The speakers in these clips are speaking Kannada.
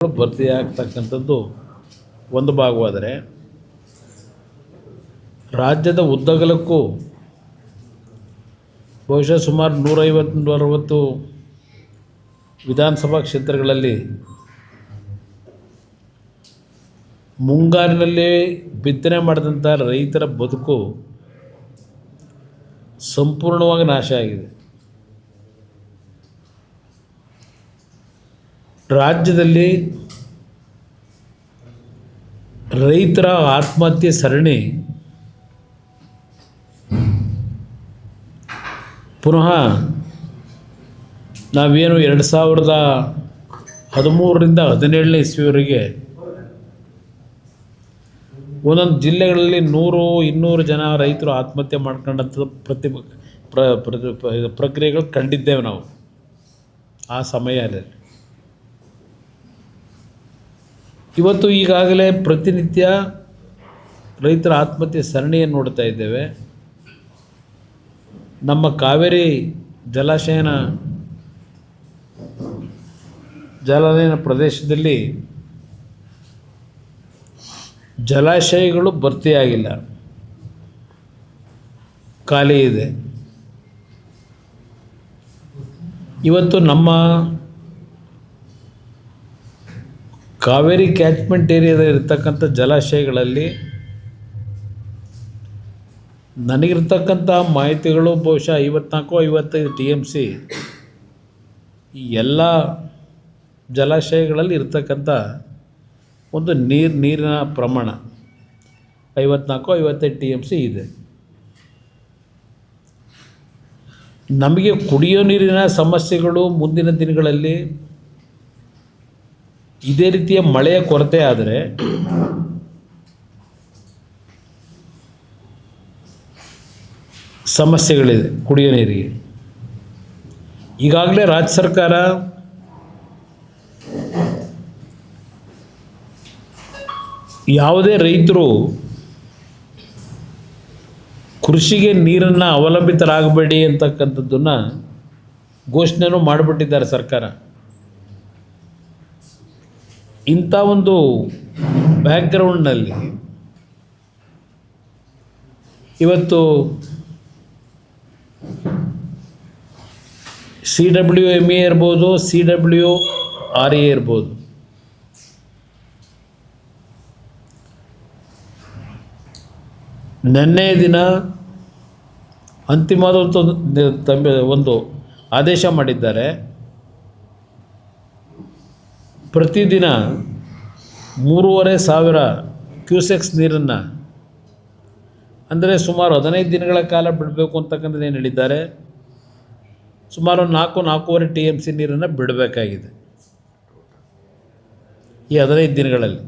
ಭರ್ತಿ ಆಗ್ತಕ್ಕಂಥದ್ದು ಒಂದು ಭಾಗವಾದರೆ, ರಾಜ್ಯದ ಉದ್ದಗಲಕ್ಕೂ ಬಹುಶಃ ಸುಮಾರು 150-160 ವಿಧಾನಸಭಾ ಕ್ಷೇತ್ರಗಳಲ್ಲಿ ಮುಂಗಾರಿನಲ್ಲಿ ಬಿತ್ತನೆ ಮಾಡಿದಂಥ ರೈತರ ಬದುಕು ಸಂಪೂರ್ಣವಾಗಿ ನಾಶ ಆಗಿದೆ. ರಾಜ್ಯದಲ್ಲಿ ರೈತರ ಆತ್ಮಹತ್ಯೆ ಸರಣಿ ಪುನಃ ನಾವೇನು 2013ರಿಂದ 2017ನೇ ಇಸ್ವಿವರೆಗೆ ಒಂದೊಂದು ಜಿಲ್ಲೆಗಳಲ್ಲಿ 100-200 ಜನ ರೈತರು ಆತ್ಮಹತ್ಯೆ ಮಾಡ್ಕೊಂಡಂಥದ್ದು ಪ್ರಕ್ರಿಯೆಗಳು ಕಂಡಿದ್ದೇವೆ ನಾವು ಆ ಸಮಯದಲ್ಲಿ. ಇವತ್ತು ಈಗಾಗಲೇ ಪ್ರತಿನಿತ್ಯ ರೈತರ ಆತ್ಮಹತ್ಯೆ ಸರಣಿಯನ್ನು ನೋಡ್ತಾ ಇದ್ದೇವೆ. ನಮ್ಮ ಕಾವೇರಿ ಜಲಾನಯನ ಪ್ರದೇಶದಲ್ಲಿ ಜಲಾಶಯಗಳು ಭರ್ತಿಯಾಗಿಲ್ಲ, ಖಾಲಿ ಇದೆ. ಇವತ್ತು ನಮ್ಮ ಕಾವೇರಿ ಕ್ಯಾಚ್ಮೆಂಟ್ ಏರಿಯಾದಲ್ಲಿ ಇರ್ತಕ್ಕಂಥ ಜಲಾಶಯಗಳಲ್ಲಿ ನನಗಿರ್ತಕ್ಕಂಥ ಮಾಹಿತಿಗಳು ಬಹುಶಃ 54-55 TMC ಈ ಎಲ್ಲ ಜಲಾಶಯಗಳಲ್ಲಿ ಇರ್ತಕ್ಕಂಥ ಒಂದು ನೀರಿನ ಪ್ರಮಾಣ 54-55 TMC ಇದೆ. ನಮಗೆ ಕುಡಿಯೋ ನೀರಿನ ಸಮಸ್ಯೆಗಳು ಮುಂದಿನ ದಿನಗಳಲ್ಲಿ ಇದೇ ರೀತಿಯ ಮಳೆಯ ಕೊರತೆ ಆದರೆ ಸಮಸ್ಯೆಗಳಿದೆ ಕುಡಿಯೋ ನೀರಿಗೆ. ಈಗಾಗಲೇ ರಾಜ್ಯ ಸರ್ಕಾರ ಯಾವುದೇ ರೈತರು ಕೃಷಿಗೆ ನೀರನ್ನು ಅವಲಂಬಿತರಾಗಬೇಡಿ ಅಂತಕ್ಕಂಥದ್ದನ್ನು ಘೋಷಣೆನೂ ಮಾಡಿಬಿಟ್ಟಿದ್ದಾರೆ ಸರ್ಕಾರ. ಇಂಥ ಒಂದು ಬ್ಯಾಕ್ಗ್ರೌಂಡ್ನಲ್ಲಿ ಇವತ್ತು CWME ಇರ್ಬೋದು, CWRA ಇರ್ಬೋದು, ನಿನ್ನೆ ದಿನ ಅಂತಿಮವಾದ ಒಂದು ಆದೇಶ ಮಾಡಿದ್ದಾರೆ. ಪ್ರತಿದಿನ 3,500 ಕ್ಯೂಸೆಕ್ಸ್ ನೀರನ್ನು, ಅಂದರೆ ಸುಮಾರು 15 ದಿನಗಳ ಕಾಲ ಬಿಡಬೇಕು ಅಂತಕ್ಕಂಥದ್ದು ಏನು ಹೇಳಿದ್ದಾರೆ. ಸುಮಾರು 4-4.5 TMC ನೀರನ್ನು ಬಿಡಬೇಕಾಗಿದೆ ಈ 15 ದಿನಗಳಲ್ಲಿ.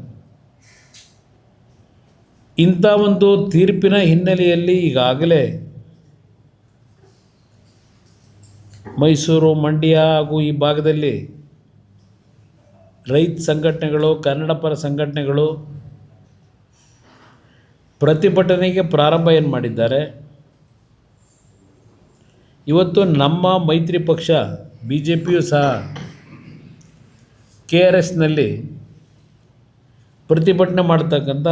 ಇಂಥ ಒಂದು ತೀರ್ಪಿನ ಹಿನ್ನೆಲೆಯಲ್ಲಿ ಈಗಾಗಲೇ ಮೈಸೂರು, ಮಂಡ್ಯ ಹಾಗೂ ಈ ಭಾಗದಲ್ಲಿ ರೈತ ಸಂಘಟನೆಗಳು, ಕನ್ನಡ ಪರ ಸಂಘಟನೆಗಳು ಪ್ರತಿಭಟನೆಗೆ ಪ್ರಾರಂಭ ಏನು ಮಾಡಿದ್ದಾರೆ. ಇವತ್ತು ನಮ್ಮ ಮೈತ್ರಿ ಪಕ್ಷ BJPಯೂ ಸಹ KRSನಲ್ಲಿ ಪ್ರತಿಭಟನೆ ಮಾಡ್ತಕ್ಕಂಥ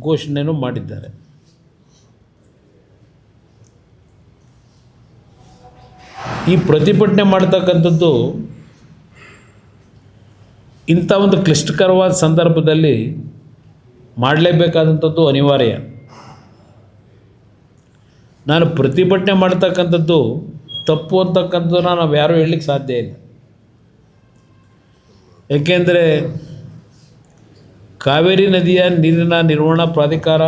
ಘೋಷಣೆಯನ್ನು ಮಾಡಿದ್ದಾರೆ. ಈ ಪ್ರತಿಭಟನೆ ಮಾಡ್ತಕ್ಕಂಥದ್ದು ಇಂಥ ಒಂದು ಕ್ಲಿಷ್ಟಕರವಾದ ಸಂದರ್ಭದಲ್ಲಿ ಮಾಡಲೇಬೇಕಾದಂಥದ್ದು ಅನಿವಾರ್ಯ. ನಾನು ಪ್ರತಿಭಟನೆ ಮಾಡ್ತಕ್ಕಂಥದ್ದು ತಪ್ಪು ಅಂತಕ್ಕಂಥದ್ದನ್ನು ನಾವು ಯಾರೂ ಹೇಳಲಿಕ್ಕೆ ಸಾಧ್ಯ ಇಲ್ಲ. ಏಕೆಂದರೆ ಕಾವೇರಿ ನದಿಯ ನೀರಿನ ನಿರ್ವಹಣಾ ಪ್ರಾಧಿಕಾರ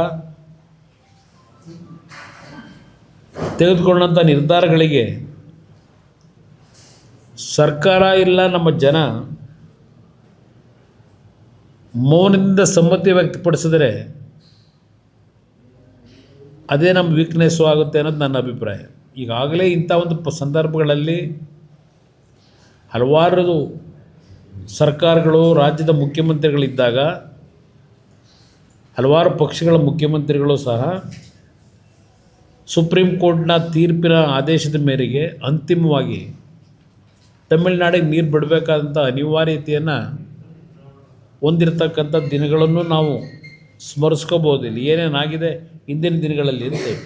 ತೆಗೆದುಕೊಂಡಂಥ ನಿರ್ಧಾರಗಳಿಗೆ ಸರ್ಕಾರ ಇಲ್ಲ ನಮ್ಮ ಜನ ಮೌನದಿಂದ ಸಮ್ಮತಿ ವ್ಯಕ್ತಪಡಿಸಿದರೆ ಅದೇ ನಮ್ಮ ವೀಕ್ನೆಸ್ಸು ಆಗುತ್ತೆ ಅನ್ನೋದು ನನ್ನ ಅಭಿಪ್ರಾಯ. ಈಗಾಗಲೇ ಇಂಥ ಒಂದು ಸಂದರ್ಭಗಳಲ್ಲಿ ಹಲವಾರು ಸರ್ಕಾರಗಳು, ರಾಜ್ಯದ ಮುಖ್ಯಮಂತ್ರಿಗಳಿದ್ದಾಗ ಹಲವಾರು ಪಕ್ಷಗಳ ಮುಖ್ಯಮಂತ್ರಿಗಳು ಸಹ ಸುಪ್ರೀಂ ಕೋರ್ಟ್ನ ತೀರ್ಪಿನ ಆದೇಶದ ಮೇರೆಗೆ ಅಂತಿಮವಾಗಿ ತಮಿಳುನಾಡಿಗೆ ನೀರು ಬಿಡಬೇಕಾದಂಥ ಅನಿವಾರ್ಯತೆಯನ್ನು ಹೊಂದಿರತಕ್ಕಂಥ ದಿನಗಳನ್ನು ನಾವು ಸ್ಮರಿಸ್ಕೋಬೋದು. ಇಲ್ಲಿ ಏನೇನಾಗಿದೆ ಹಿಂದಿನ ದಿನಗಳಲ್ಲಿ ಇರ್ತೇವೆ.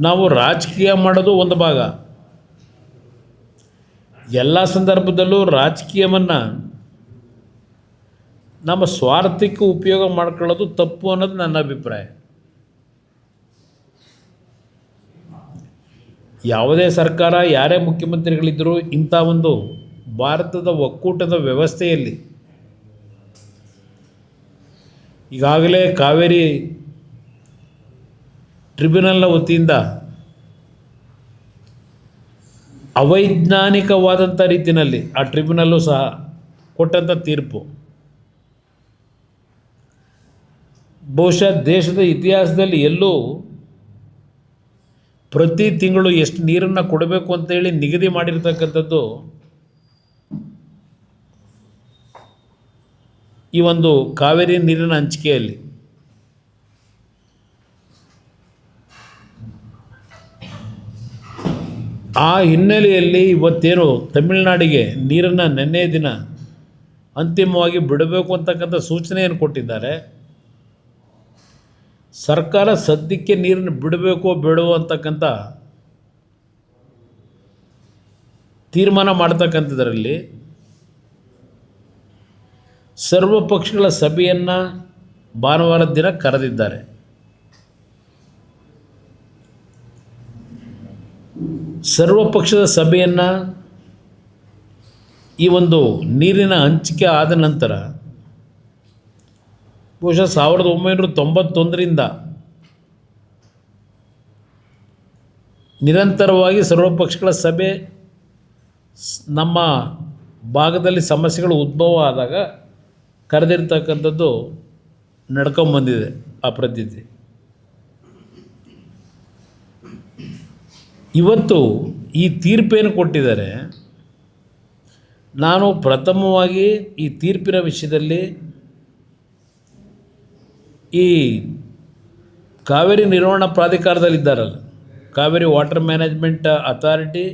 ನಾವು ರಾಜಕೀಯ ಮಾಡೋದು ಒಂದು ಭಾಗ, ಎಲ್ಲ ಸಂದರ್ಭದಲ್ಲೂ ರಾಜಕೀಯವನ್ನು ನಮ್ಮ ಸ್ವಾರ್ಥಕ್ಕೆ ಉಪಯೋಗ ಮಾಡ್ಕೊಳ್ಳೋದು ತಪ್ಪು ಅನ್ನೋದು ನನ್ನ ಅಭಿಪ್ರಾಯ. ಯಾವುದೇ ಸರ್ಕಾರ, ಯಾರೇ ಮುಖ್ಯಮಂತ್ರಿಗಳಿದ್ದರೂ ಇಂಥ ಒಂದು ಭಾರತದ ಒಕ್ಕೂಟದ ವ್ಯವಸ್ಥೆಯಲ್ಲಿ ಈಗಾಗಲೇ ಕಾವೇರಿ ಟ್ರಿಬ್ಯುನಲ್ನ ವತಿಯಿಂದ ಅವೈಜ್ಞಾನಿಕವಾದಂಥ ರೀತಿಯಲ್ಲಿ ಆ ಟ್ರಿಬ್ಯುನಲ್ಲು ಸಹ ಕೊಟ್ಟಂಥ ತೀರ್ಪು ಬಹುಶಃ ದೇಶದ ಇತಿಹಾಸದಲ್ಲಿ ಎಲ್ಲೂ ಪ್ರತಿ ತಿಂಗಳು ಎಷ್ಟು ನೀರನ್ನು ಕೊಡಬೇಕು ಅಂತೇಳಿ ನಿಗದಿ ಮಾಡಿರ್ತಕ್ಕಂಥದ್ದು ಈ ಒಂದು ಕಾವೇರಿ ನೀರಿನ ಹಂಚಿಕೆಯಲ್ಲಿ. ಆ ಹಿನ್ನೆಲೆಯಲ್ಲಿ ಇವತ್ತೇನು ತಮಿಳುನಾಡಿಗೆ ನೀರನ್ನು ನೆನ್ನೆ ದಿನ ಅಂತಿಮವಾಗಿ ಬಿಡಬೇಕು ಅಂತಕ್ಕಂಥ ಸೂಚನೆಯನ್ನು ಕೊಟ್ಟಿದ್ದಾರೆ. ಸರ್ಕಾರ ಸದ್ಯಕ್ಕೆ ನೀರನ್ನು ಬಿಡಬೇಕೋ ಬೇಡವೋ ಅಂತಕ್ಕಂಥ ತೀರ್ಮಾನ ಮಾಡ್ತಕ್ಕಂಥದ್ರಲ್ಲಿ ಸರ್ವ ಪಕ್ಷಗಳ ಸಭೆಯನ್ನು ಭಾನುವಾರದ ದಿನ ಕರೆದಿದ್ದಾರೆ. ಸರ್ವ ಪಕ್ಷದ ಸಭೆಯನ್ನು ಈ ಒಂದು ನೀರಿನ ಹಂಚಿಕೆ ಆದ ನಂತರ ಬಹುಶಃ 1991ರಿಂದ ನಿರಂತರವಾಗಿ ಸರ್ವಪಕ್ಷಗಳ ಸಭೆ ನಮ್ಮ ಭಾಗದಲ್ಲಿ ಸಮಸ್ಯೆಗಳು ಉದ್ಭವ ಆದಾಗ ಕರೆದಿರ್ತಕ್ಕಂಥದ್ದು ನಡ್ಕೊಂಬಂದಿದೆ ಆ ಪದ್ಧತಿ. ಇವತ್ತು ಈ ತೀರ್ಪೇನು ಕೊಟ್ಟಿದ್ದಾರೆ, ನಾನು ಪ್ರಥಮವಾಗಿ ಈ ತೀರ್ಪಿನ ವಿಷಯದಲ್ಲಿ ಈ ಕಾವೇರಿ ನಿರ್ವಹಣಾ ಪ್ರಾಧಿಕಾರದಲ್ಲಿದ್ದಾರಲ್ಲ, Kaveri water management authority,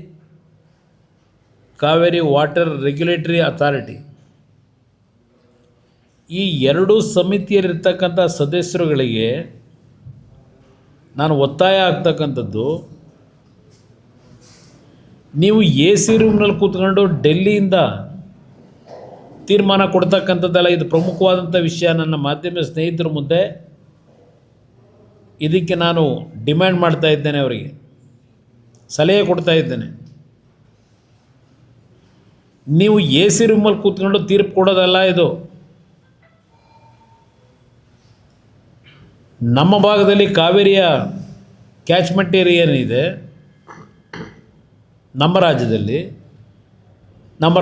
Kaveri water regulatory authority, ಈ ಎರಡೂ ಸಮಿತಿಯಲ್ಲಿರ್ತಕ್ಕಂಥ ಸದಸ್ಯರುಗಳಿಗೆ ನಾನು ಒತ್ತಾಯ ಆಗ್ತಕ್ಕಂಥದ್ದು, ನೀವು ಎ ಸಿ ರೂಮ್ನಲ್ಲಿ ಕೂತ್ಕೊಂಡು ಡೆಲ್ಲಿಯಿಂದ ತೀರ್ಮಾನ ಕೊಡ್ತಕ್ಕಂಥದ್ದಲ್ಲ. ಇದು ಪ್ರಮುಖವಾದಂಥ ವಿಷಯ. ನನ್ನ ಮಾಧ್ಯಮ ಸ್ನೇಹಿತರ ಮುಂದೆ ಇದಕ್ಕೆ ನಾನು ಡಿಮ್ಯಾಂಡ್ ಮಾಡ್ತಾ ಇದ್ದೇನೆ, ಅವರಿಗೆ ಸಲಹೆ ಕೊಡ್ತಾ ಇದ್ದೇನೆ. ನೀವು ಎ ಸಿ ರೂಮಲ್ಲಿ ಕೂತ್ಕೊಂಡು ತೀರ್ಪು ಕೊಡೋದಲ್ಲ ಇದು. ನಮ್ಮ ಭಾಗದಲ್ಲಿ ಕಾವೇರಿಯ ಕ್ಯಾಚ್ಮೆಂಟ್ ಏರಿಯಾ ಏನಿದೆ ನಮ್ಮ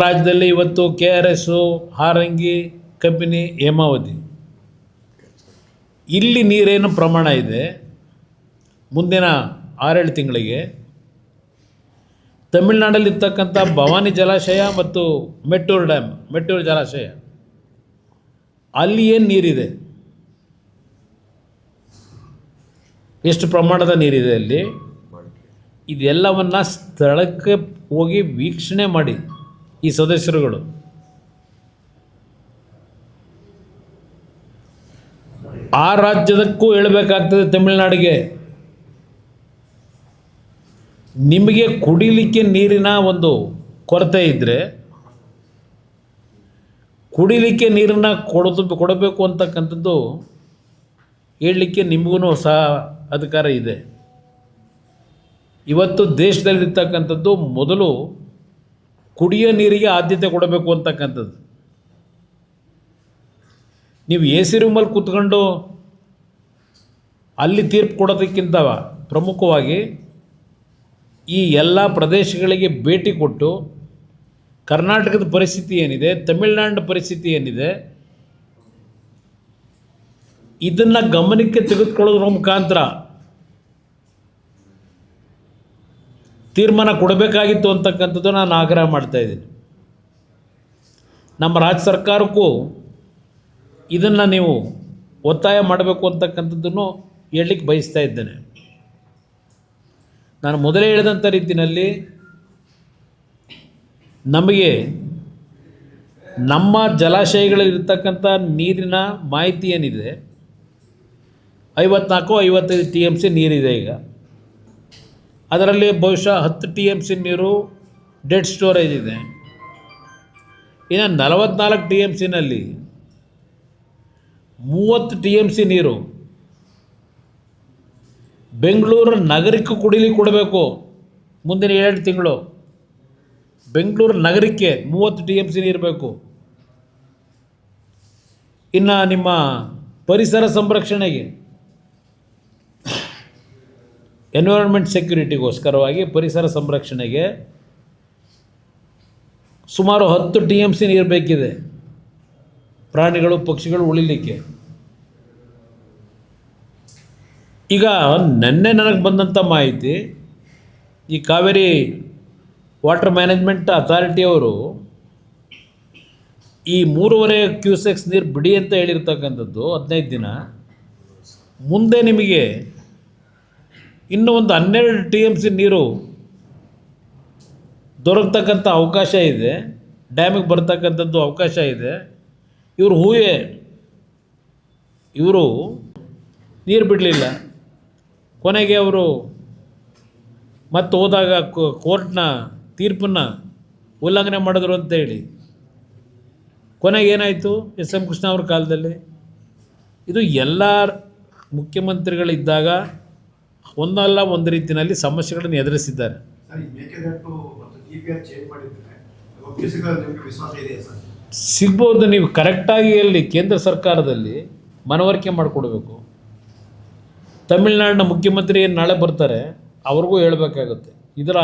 ರಾಜ್ಯದಲ್ಲಿ ಇವತ್ತು KRS, ಹಾರಂಗಿ, ಕಬಿನಿ, ಹೇಮಾವತಿ, ಇಲ್ಲಿ ನೀರೇನು ಪ್ರಮಾಣ ಇದೆ ಮುಂದಿನ 6-7 ತಿಂಗಳಿಗೆ ತಮಿಳುನಾಡಲ್ಲಿರ್ತಕ್ಕಂಥ ಭವಾನಿ ಜಲಾಶಯ ಮತ್ತು ಮೆಟ್ಟೂರು ಜಲಾಶಯ ಅಲ್ಲಿ ಏನು ನೀರಿದೆ, ಎಷ್ಟು ಪ್ರಮಾಣದ ನೀರಿದೆ ಅಲ್ಲಿ, ಇದೆಲ್ಲವನ್ನು ಸ್ಥಳಕ್ಕೆ ಹೋಗಿ ವೀಕ್ಷಣೆ ಮಾಡಿ ಈ ಸದಸ್ಯರುಗಳು. ಆ ರಾಜ್ಯದಕ್ಕೂ ಹೇಳಬೇಕಾಗ್ತದೆ ತಮಿಳುನಾಡಿಗೆ, ನಿಮಗೆ ಕುಡಿಲಿಕ್ಕೆ ನೀರಿನ ಒಂದು ಕೊರತೆ ಇದ್ದರೆ ಕುಡಿಲಿಕ್ಕೆ ನೀರನ್ನು ಕೊಡಬೇಕು ಅಂತಕ್ಕಂಥದ್ದು ಹೇಳಲಿಕ್ಕೆ ನಿಮಗೂ ಸಹ ಅಧಿಕಾರ ಇದೆ. ಇವತ್ತು ದೇಶದಲ್ಲಿರ್ತಕ್ಕಂಥದ್ದು ಮೊದಲು ಕುಡಿಯೋ ನೀರಿಗೆ ಆದ್ಯತೆ ಕೊಡಬೇಕು ಅಂತಕ್ಕಂಥದ್ದು. ನೀವು ಎ ಸಿ ರೂಮಲ್ಲಿ ಕೂತ್ಕೊಂಡು ಅಲ್ಲಿ ತೀರ್ಪು ಕೊಡೋದಕ್ಕಿಂತ ಪ್ರಮುಖವಾಗಿ ಈ ಎಲ್ಲ ಪ್ರದೇಶಗಳಿಗೆ ಭೇಟಿ ಕೊಟ್ಟು ಕರ್ನಾಟಕದ ಪರಿಸ್ಥಿತಿ ಏನಿದೆ, ತಮಿಳುನಾಡಿನ ಪರಿಸ್ಥಿತಿ ಏನಿದೆ, ಇದನ್ನು ಗಮನಕ್ಕೆ ತೆಗೆದುಕೊಳ್ಳೋದ್ರ ಮುಖಾಂತರ ತೀರ್ಮಾನ ಕೊಡಬೇಕಾಗಿತ್ತು ಅಂತಕ್ಕಂಥದ್ದು ನಾನು ಆಗ್ರಹ ಮಾಡ್ತಾಯಿದ್ದೀನಿ. ನಮ್ಮ ರಾಜ್ಯ ಸರ್ಕಾರಕ್ಕೂ ಇದನ್ನು ನೀವು ಒತ್ತಾಯ ಮಾಡಬೇಕು ಅಂತಕ್ಕಂಥದ್ದನ್ನು ಹೇಳಲಿಕ್ಕೆ ಬಯಸ್ತಾ ಇದ್ದೇನೆ. ನಾನು ಮೊದಲೇ ಹೇಳಿದಂಥ ರೀತಿಯಲ್ಲಿ ನಮಗೆ ನಮ್ಮ ಜಲಾಶಯಗಳಲ್ಲಿರ್ತಕ್ಕಂಥ ನೀರಿನ ಮಾಹಿತಿ ಏನಿದೆ 54-55 TMC ನೀರಿದೆ ಈಗ. ಅದರಲ್ಲಿ ಬಹುಶಃ 10 TMC ನೀರು ಡೆಡ್ ಸ್ಟೋರೇಜ್ ಇದೆ. ಇನ್ನು 44 TMCನಲ್ಲಿ 30 TMC ನೀರು ಬೆಂಗಳೂರು ನಗರಕ್ಕೆ ಕುಡಿಲಿಕ್ಕೆ ಕೊಡಬೇಕು ಮುಂದಿನ 7 ತಿಂಗಳು. ಬೆಂಗಳೂರು ನಗರಕ್ಕೆ 30 TMC ನೀರು ಬೇಕು. ಇನ್ನು ನಿಮ್ಮ ಪರಿಸರ ಸಂರಕ್ಷಣೆಗೆ, ಎನ್ವಿರಾನ್ಮೆಂಟ್ ಸೆಕ್ಯುರಿಟಿಗೋಸ್ಕರವಾಗಿ ಪರಿಸರ ಸಂರಕ್ಷಣೆಗೆ ಸುಮಾರು 10 TMC ನೀರು ಬೇಕಿದೆ ಪ್ರಾಣಿಗಳು ಪಕ್ಷಿಗಳು ಉಳಿಲಿಕ್ಕೆ. ಈಗ ನೆನ್ನೆ ನನಗೆ ಬಂದಂಥ ಮಾಹಿತಿ, ಈ ಕಾವೇರಿ ವಾಟರ್ ಮ್ಯಾನೇಜ್ಮೆಂಟ್ ಅಥಾರಿಟಿಯವರು ಈ 3.5 ಕ್ಯೂಸೆಕ್ಸ್ ನೀರು ಬಿಡಿ ಅಂತ ಹೇಳಿರ್ತಕ್ಕಂಥದ್ದು 15 ದಿನ. ಮುಂದೆ ನಿಮಗೆ ಇನ್ನೂ ಒಂದು 12 TMC ನೀರು ದೊರಕತಕ್ಕಂಥ ಅವಕಾಶ ಇದೆ, ಡ್ಯಾಮಿಗೆ ಬರ್ತಕ್ಕಂಥದ್ದು ಅವಕಾಶ ಇದೆ. ಇವರು ನೀರು ಬಿಡಲಿಲ್ಲ. ಕೊನೆಗೆ ಅವರು ಮತ್ತೆ ಹೋದಾಗ ಕೋರ್ಟ್ನ ತೀರ್ಪನ್ನು ಉಲ್ಲಂಘನೆ ಮಾಡಿದ್ರು ಅಂತೇಳಿ ಕೊನೆಗೆ ಏನಾಯಿತು SM ಕೃಷ್ಣ ಅವ್ರ ಕಾಲದಲ್ಲಿ. ಇದು ಎಲ್ಲ ಮುಖ್ಯಮಂತ್ರಿಗಳಿದ್ದಾಗ ಒಂದಲ್ಲ ಒಂದು ರೀತಿಯಲ್ಲಿ ಸಮಸ್ಯೆಗಳನ್ನು ಎದುರಿಸಿದ್ದಾರೆ. ಸಿಗ್ಬೋದು. ನೀವು ಕರೆಕ್ಟಾಗಿ ಅಲ್ಲಿ ಕೇಂದ್ರ ಸರ್ಕಾರದಲ್ಲಿ ಮನವರಿಕೆ ಮಾಡಿಕೊಡ್ಬೇಕು. ತಮಿಳುನಾಡಿನ ಮುಖ್ಯಮಂತ್ರಿ ಏನು ನಾಳೆ ಬರ್ತಾರೆ ಅವ್ರಿಗೂ ಹೇಳಬೇಕಾಗುತ್ತೆ, ಇದರ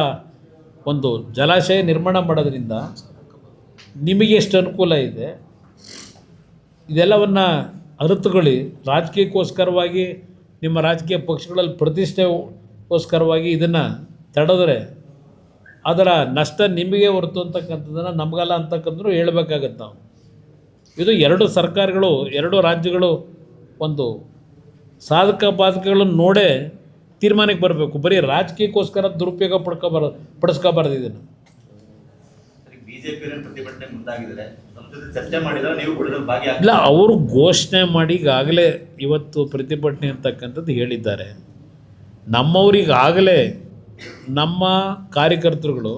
ಒಂದು ಜಲಾಶಯ ನಿರ್ಮಾಣ ಮಾಡೋದ್ರಿಂದ ನಿಮಗೆ ಎಷ್ಟು ಅನುಕೂಲ ಇದೆ ಇದೆಲ್ಲವನ್ನು ಅರಿತುಕೊಳ್ಳಿ. ರಾಜಕೀಯಕ್ಕೋಸ್ಕರವಾಗಿ ನಿಮ್ಮ ರಾಜಕೀಯ ಪಕ್ಷಗಳಲ್ಲಿ ಪ್ರತಿಷ್ಠೆಗೋಸ್ಕರವಾಗಿ ಇದನ್ನು ತಡೆದ್ರೆ ಅದರ ನಷ್ಟ ನಿಮಗೆ ಹೊರತು ಅಂತಕ್ಕಂಥದ್ದನ್ನು ನಮಗಲ್ಲ ಅಂತಕ್ಕಂಥದ್ದು ಹೇಳಬೇಕಾಗತ್ತೆ ನಾವು. ಇದು 2 ಸರ್ಕಾರಗಳು 2 ರಾಜ್ಯಗಳು ಒಂದು ಸಾಧಕ ಬಾಧಕಗಳನ್ನು ನೋಡೇ ತೀರ್ಮಾನಕ್ಕೆ ಬರಬೇಕು. ಬರೀ ರಾಜಕೀಯಕ್ಕೋಸ್ಕರ ದುರುಪಯೋಗ ಪಡಿಸ್ಕೋಬಾರ್ದು ಇದನ್ನು. ಇಲ್ಲ, ಅವರು ಘೋಷಣೆ ಮಾಡಿ ಈಗಾಗಲೇ ಇವತ್ತು ಪ್ರತಿಭಟನೆ ಅಂತಕ್ಕಂಥದ್ದು ಹೇಳಿದ್ದಾರೆ. ನಮ್ಮವರಿಗಾಗಲೇ ನಮ್ಮ ಕಾರ್ಯಕರ್ತರುಗಳು,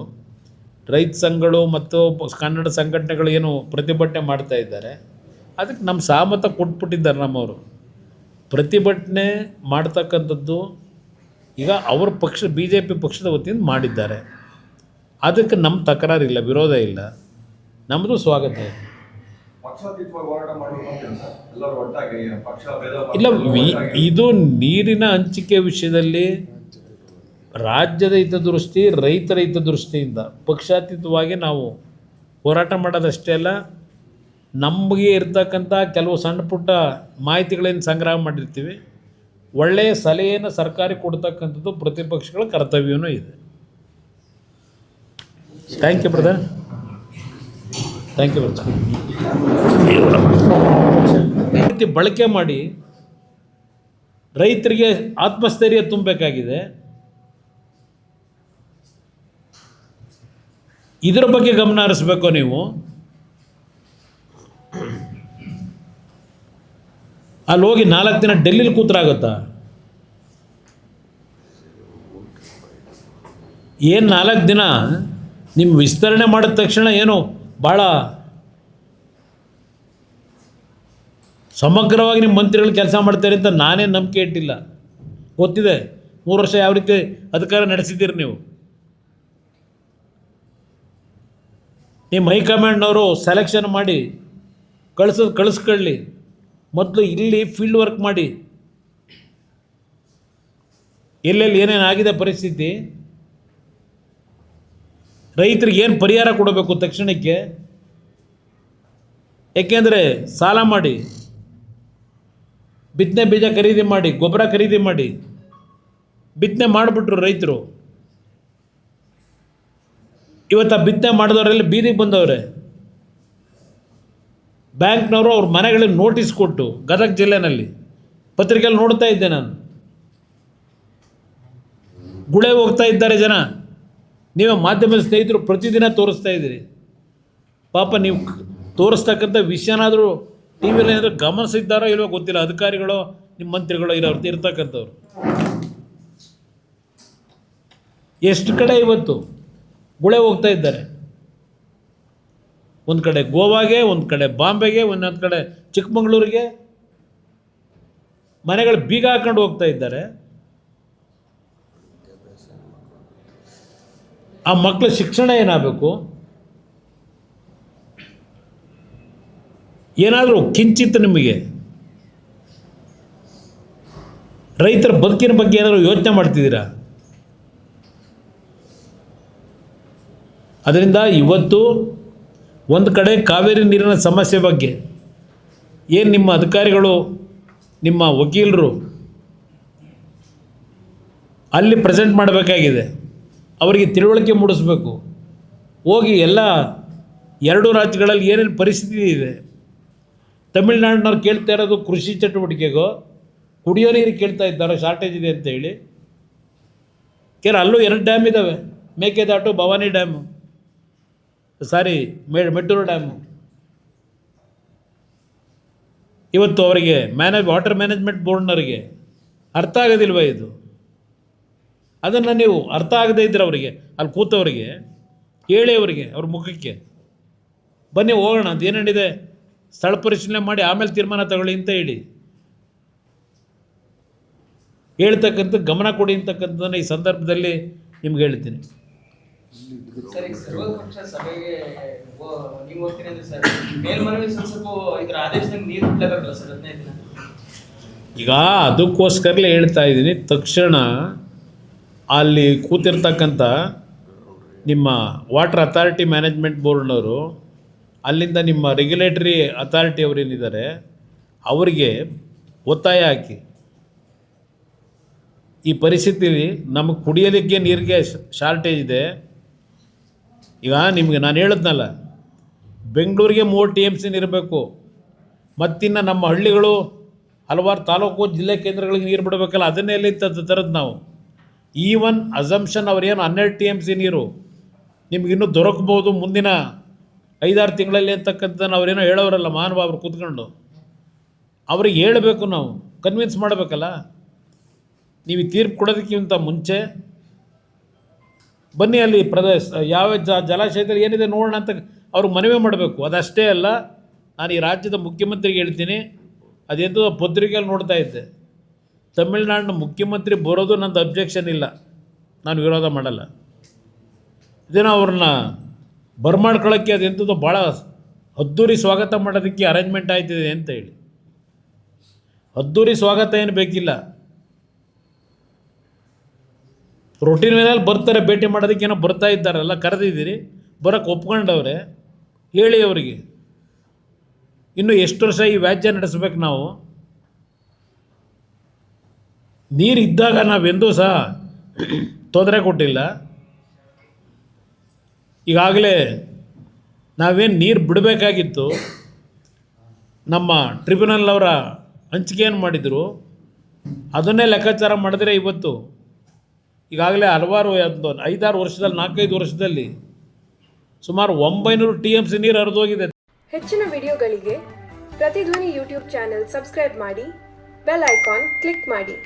ರೈತ ಸಂಘಗಳು ಮತ್ತು ಕನ್ನಡ ಸಂಘಟನೆಗಳು ಏನು ಪ್ರತಿಭಟನೆ ಮಾಡ್ತಾ ಇದ್ದಾರೆ ಅದಕ್ಕೆ ನಮ್ಮ ಸಹಮತ ಕೊಟ್ಬಿಟ್ಟಿದ್ದಾರೆ. ನಮ್ಮವರು ಪ್ರತಿಭಟನೆ ಮಾಡ್ತಕ್ಕಂಥದ್ದು ಈಗ ಅವ್ರ ಪಕ್ಷ BJP ಪಕ್ಷದ ವತಿಯಿಂದ ಮಾಡಿದ್ದಾರೆ. ಅದಕ್ಕೆ ನಮ್ಮ ತಕರಾರಿಲ್ಲ, ವಿರೋಧ ಇಲ್ಲ, ನಮ್ಮದು ಸ್ವಾಗತ ಇದೆ. ಇಲ್ಲ, ಇದು ನೀರಿನ ಹಂಚಿಕೆ ವಿಷಯದಲ್ಲಿ ರಾಜ್ಯದ ಹಿತದೃಷ್ಟಿ, ರೈತರ ಹಿತದೃಷ್ಟಿಯಿಂದ ಪಕ್ಷಾತೀತವಾಗಿ ನಾವು ಹೋರಾಟ ಮಾಡೋದಷ್ಟೇ ಅಲ್ಲ, ನಮಗೆ ಇರ್ತಕ್ಕಂಥ ಕೆಲವು ಸಣ್ಣ ಪುಟ್ಟ ಮಾಹಿತಿಗಳೇನು ಸಂಗ್ರಹ ಮಾಡಿರ್ತೀವಿ, ಒಳ್ಳೆಯ ಸಲಹೆಯನ್ನು ಸರ್ಕಾರಕ್ಕೆ ಕೊಡ್ತಕ್ಕಂಥದ್ದು ಪ್ರತಿಪಕ್ಷಗಳ ಕರ್ತವ್ಯವೂ ಇದೆ. Thank you brother. Thank you brother. ಈ ರೀತಿ ಬಳಕೆ ಮಾಡಿ ರೈತರಿಗೆ ಆತ್ಮಸ್ಥೈರ್ಯ ತುಂಬಬೇಕಾಗಿದೆ. ಇದರ ಬಗ್ಗೆ ಗಮನ ಹರಿಸ್ಬೇಕು ನೀವು. ಅಲ್ಲಿ ಹೋಗಿ 4 ದಿನ ಡೆಲ್ಲಿಲಿ ಕೂತ್ರಾಗುತ್ತಾ? ಏನು 4 ದಿನ ನಿಮ್ಮ ವಿಸ್ತರಣೆ ಮಾಡಿದ ತಕ್ಷಣ ಏನು ಭಾಳ ಸಮಗ್ರವಾಗಿ ನಿಮ್ಮ ಮಂತ್ರಿಗಳು ಕೆಲಸ ಮಾಡ್ತಾರೆ ಅಂತ ನಾನೇನು ನಂಬಿಕೆ ಇಟ್ಟಿಲ್ಲ. ಗೊತ್ತಿದೆ 3 ವರ್ಷ ಯಾವ ರೀತಿ ಅಧಿಕಾರ ನಡೆಸಿದ್ದೀರಿ ನೀವು. ನಿಮ್ಮ ಹೈಕಮಾಂಡ್ನವರು ಸೆಲೆಕ್ಷನ್ ಮಾಡಿ ಕಳಿಸ್ಕೊಳ್ಳಿ. ಮೊದಲು ಇಲ್ಲಿ ಫೀಲ್ಡ್ ವರ್ಕ್ ಮಾಡಿ, ಎಲ್ಲೆಲ್ಲಿ ಏನೇನು ಆಗಿದೆ ಪರಿಸ್ಥಿತಿ, ರೈತರಿಗೆ ಏನು ಪರಿಹಾರ ಕೊಡಬೇಕು ತಕ್ಷಣಕ್ಕೆ. ಏಕೆಂದರೆ ಸಾಲ ಮಾಡಿ, ಬಿತ್ತನೆ ಬೀಜ ಖರೀದಿ ಮಾಡಿ, ಗೊಬ್ಬರ ಖರೀದಿ ಮಾಡಿ, ಬಿತ್ತನೆ ಮಾಡಿಬಿಟ್ರು ರೈತರು. ಇವತ್ತು ಆ ಬಿತ್ತನೆ ಮಾಡಿದವರೆಲ್ಲ ಬೀದಿಗೆ ಬಂದವ್ರೆ. ಬ್ಯಾಂಕ್ನವರು ಅವ್ರ ಮನೆಗಳಿಗೆ ನೋಟಿಸ್ ಕೊಟ್ಟು, ಗದಗ ಜಿಲ್ಲೆನಲ್ಲಿ ಪತ್ರಿಕೆಯಲ್ಲಿ ನೋಡ್ತಾ ಇದ್ದೆ ನಾನು, ಗುಳೆ ಹೋಗ್ತಾ ಇದ್ದಾರೆ ಜನ. ನೀವೇ ಮಾಧ್ಯಮದ ಸ್ನೇಹಿತರು ಪ್ರತಿದಿನ ತೋರಿಸ್ತಾ ಇದ್ದೀರಿ. ಪಾಪ ನೀವು ತೋರಿಸ್ತಕ್ಕಂಥ ವಿಷಯನಾದರೂ ಟಿ ವಿಯಲ್ಲಿ ಏನಾದರೂ ಗಮನಿಸಿದ್ದಾರೋ ಇಲ್ವೋ ಗೊತ್ತಿಲ್ಲ, ಅಧಿಕಾರಿಗಳು ನಿಮ್ಮ ಮಂತ್ರಿಗಳು ಇರ್ತಕ್ಕಂಥವ್ರು. ಎಷ್ಟು ಕಡೆ ಇವತ್ತು ಗುಳೆ ಹೋಗ್ತಾ ಇದ್ದಾರೆ, ಒಂದು ಕಡೆ ಗೋವಾಗೆ, ಒಂದು ಕಡೆ ಬಾಂಬೆಗೆ, ಒಂದೊಂದು ಕಡೆ ಚಿಕ್ಕಮಗಳೂರಿಗೆ ಮನೆಗಳು ಬೀಗ ಹಾಕೊಂಡು ಹೋಗ್ತಾ ಇದ್ದಾರೆ. ಆ ಮಕ್ಕಳ ಶಿಕ್ಷಣ ಏನಾಗಬೇಕು? ಏನಾದರೂ ಕಿಂಚಿತ್ ನಿಮಗೆ ರೈತರ ಬದುಕಿನ ಬಗ್ಗೆ ಏನಾದರೂ ಯೋಚನೆ ಮಾಡ್ತಿದ್ದೀರಾ? ಅದರಿಂದ ಇವತ್ತು ಒಂದು ಕಡೆ ಕಾವೇರಿ ನೀರಿನ ಸಮಸ್ಯೆ ಬಗ್ಗೆ ಏನು ನಿಮ್ಮ ಅಧಿಕಾರಿಗಳು, ನಿಮ್ಮ ವಕೀಲರು ಅಲ್ಲಿ ಪ್ರೆಸೆಂಟ್ ಮಾಡಬೇಕಾಗಿದೆ, ಅವರಿಗೆ ತಿಳುವಳಿಕೆ ಮೂಡಿಸ್ಬೇಕು. ಹೋಗಿ ಎಲ್ಲ 2 ರಾಜ್ಯಗಳಲ್ಲಿ ಏನೇನು ಪರಿಸ್ಥಿತಿ ಇದೆ, ತಮಿಳ್ನಾಡಿನವ್ರು ಕೇಳ್ತಾ ಇರೋದು ಕೃಷಿ ಚಟುವಟಿಕೆಗೋ ಕುಡಿಯೋ ನೀರು ಕೇಳ್ತಾ ಇದ್ದಾರೋ ಶಾರ್ಟೇಜ್ ಇದೆ ಅಂತೇಳಿ. ಅಲ್ಲೂ 2 ಡ್ಯಾಮ್ ಇದ್ದಾವೆ, ಮೇಕೆದಾಟು, ಭವಾನಿ ಡ್ಯಾಮು, ಮೆಟ್ಟೂರು ಡ್ಯಾಮು. ಇವತ್ತು ಅವರಿಗೆ ವಾಟರ್ ಮ್ಯಾನೇಜ್ಮೆಂಟ್ ಬೋರ್ಡ್ನವರಿಗೆ ಅರ್ಥ ಆಗೋದಿಲ್ವ ಇದು? ಅದನ್ನು ನೀವು ಅರ್ಥ ಆಗದೇ ಇದ್ದರೆ ಅವರಿಗೆ, ಅಲ್ಲಿ ಕೂತವರಿಗೆ ಹೇಳಿ, ಅವರಿಗೆ ಅವ್ರ ಮುಖಕ್ಕೆ ಬನ್ನಿ ಹೋಗೋಣ ಅಂತ ಏನೇನಿದೆ ಸ್ಥಳ ಪರಿಶೀಲನೆ ಮಾಡಿ ಆಮೇಲೆ ತೀರ್ಮಾನ ತಗೊಳ್ಳಿ ಅಂತ ಹೇಳ್ತಕ್ಕಂಥ ಗಮನ ಕೊಡಿ ಅಂತಕ್ಕಂಥದ್ದನ್ನು ಈ ಸಂದರ್ಭದಲ್ಲಿ ನಿಮ್ಗೆ ಹೇಳ್ತೀನಿ. ಸರ್ವಪಕ್ಷ ಸಭೆಗೆ ನೀವು ಹೋಗ್ತೀನಿ ಅಂದ್ರೆ ಸರ್ ಮೇಲ್ಮನವಿ ಸ್ವಲ್ಪ ಇದರ ಆದೇಶದಂಗೆ ನೀರು ಬಿಡಬೇಕಲ್ಲ ಸರ್ 15 ದಿನ. ಈಗ ಅದಕ್ಕೋಸ್ಕರಲೇ ಹೇಳ್ತಾ ಇದ್ದೀನಿ, ತಕ್ಷಣ ಅಲ್ಲಿ ಕೂತಿರ್ತಕ್ಕಂಥ ನಿಮ್ಮ ವಾಟರ್ ಅಥಾರಿಟಿ ಮ್ಯಾನೇಜ್ಮೆಂಟ್ ಬೋರ್ಡ್ನವರು, ಅಲ್ಲಿಂದ ನಿಮ್ಮ ರೆಗ್ಯುಲೇಟರಿ ಅಥಾರಿಟಿ ಅವರೇನಿದ್ದಾರೆ ಅವರಿಗೆ ಒತ್ತಾಯ ಹಾಕಿ, ಈ ಪರಿಸ್ಥಿತಿಲಿ ನಮಗೆ ಕುಡಿಯೋದಕ್ಕೆ ನೀರಿಗೆ ಶಾರ್ಟೇಜ್ ಇದೆ. ಈಗ ನಿಮಗೆ ನಾನು ಹೇಳಿದ್ನಲ್ಲ, ಬೆಂಗಳೂರಿಗೆ 3 TMC ಇರಬೇಕು, ಮತ್ತಿನ್ನು ನಮ್ಮ ಹಳ್ಳಿಗಳು ಹಲವಾರು ತಾಲೂಕು ಜಿಲ್ಲೆ ಕೇಂದ್ರಗಳಿಗೆ ನೀರು ಬಿಡಬೇಕಲ್ಲ, ಅದನ್ನೇ ಎಲ್ಲಿ ತರದ್ದು ನಾವು. ಈವನ್ ಅಸಂಪ್ಷನ್ ಅವರೇನು 12 TMC ನೀರು ನಿಮಗಿನ್ನೂ ದೊರಕಬಹುದು ಮುಂದಿನ 5-6 ತಿಂಗಳಲ್ಲಿ ಅಂತಕ್ಕಂಥದ್ದನ್ನು ಅವರೇನೋ ಹೇಳೋರಲ್ಲ ಮಹಾನುಭಾವರು ಕೂತ್ಕೊಂಡು. ಅವ್ರಿಗೆ ಹೇಳಬೇಕು, ನಾವು ಕನ್ವಿನ್ಸ್ ಮಾಡಬೇಕಲ್ಲ. ನೀವು ತೀರ್ಪು ಕೊಡೋದಕ್ಕಿಂತ ಮುಂಚೆ ಬನ್ನಿ ಅಲ್ಲಿ ಯಾವ ಜಲಾಶಯದಲ್ಲಿ ಏನಿದೆ ನೋಡೋಣ ಅಂತ ಅವ್ರಿಗೆ ಮನವಿ ಮಾಡಬೇಕು. ಅದಷ್ಟೇ ಅಲ್ಲ, ನಾನು ಈ ರಾಜ್ಯದ ಮುಖ್ಯಮಂತ್ರಿಗೆ ಹೇಳ್ತೀನಿ, ಅದೆಂತೋ ಪತ್ರಿಕೆಯಲ್ಲಿ ನೋಡ್ತಾ ಇದ್ದೆ, ತಮಿಳ್ನಾಡಿನ ಮುಖ್ಯಮಂತ್ರಿ ಬರೋದು ನಂದು ಅಬ್ಜೆಕ್ಷನ್ ಇಲ್ಲ, ನಾನು ವಿರೋಧ ಮಾಡಲ್ಲ. ಇದೇನೋ ಅವ್ರನ್ನ ಬರ್ಮಾಡ್ಕೊಳ್ಳೋಕ್ಕೆ ಅದೆಂಥದ್ದು ಭಾಳ ಅದ್ದೂರಿ ಸ್ವಾಗತ ಮಾಡೋದಕ್ಕೆ ಅರೇಂಜ್ಮೆಂಟ್ ಆಯ್ತಿದೆ ಅಂತ ಹೇಳಿ. ಅದ್ದೂರಿ ಸ್ವಾಗತ ಏನು ಬೇಕಿಲ್ಲ, ರೊಟೀನ್ ವೇನಲ್ಲಿ ಬರ್ತಾರೆ, ಭೇಟಿ ಮಾಡೋದಕ್ಕೆ ಏನೋ ಬರ್ತಾ ಇದ್ದಾರಲ್ಲ, ಕರೆದಿದ್ದೀರಿ, ಬರೋಕ್ಕೆ ಒಪ್ಕೊಂಡವ್ರೆ, ಹೇಳಿ ಅವರಿಗೆ. ಇನ್ನು ಎಷ್ಟು ವರ್ಷ ಈ ವ್ಯಾಜ್ಯ ನಡೆಸ್ಬೇಕು ನಾವು? ನೀರು ಇದ್ದಾಗ ನಾವೆಂದೂ ಸಹ ತೊಂದರೆ ಕೊಟ್ಟಿಲ್ಲ. ಈಗಾಗಲೇ ನಾವೇನು ನೀರು ಬಿಡಬೇಕಾಗಿತ್ತು, ನಮ್ಮ ಟ್ರಿಬ್ಯುನಲ್ ಅವರ ಹಂಚಿಕೆಯನ್ನು ಮಾಡಿದರು, ಅದನ್ನೇ ಲೆಕ್ಕಾಚಾರ ಮಾಡಿದ್ರೆ ಇವತ್ತು ಈಗಾಗಲೇ ಹಲವಾರು 5-6 ವರ್ಷದಲ್ಲಿ 4-5 ವರ್ಷದಲ್ಲಿ ಸುಮಾರು 900 TMC ನೀರು ಹರಿದೋಗಿದೆ. ಹೆಚ್ಚಿನ ವಿಡಿಯೋಗಳಿಗೆ ಪ್ರತಿಧ್ವನಿ ಯೂಟ್ಯೂಬ್ ಚಾನೆಲ್ ಸಬ್ಸ್ಕ್ರೈಬ್ ಮಾಡಿ, ಬೆಲ್ ಐಕಾನ್ ಕ್ಲಿಕ್ ಮಾಡಿ.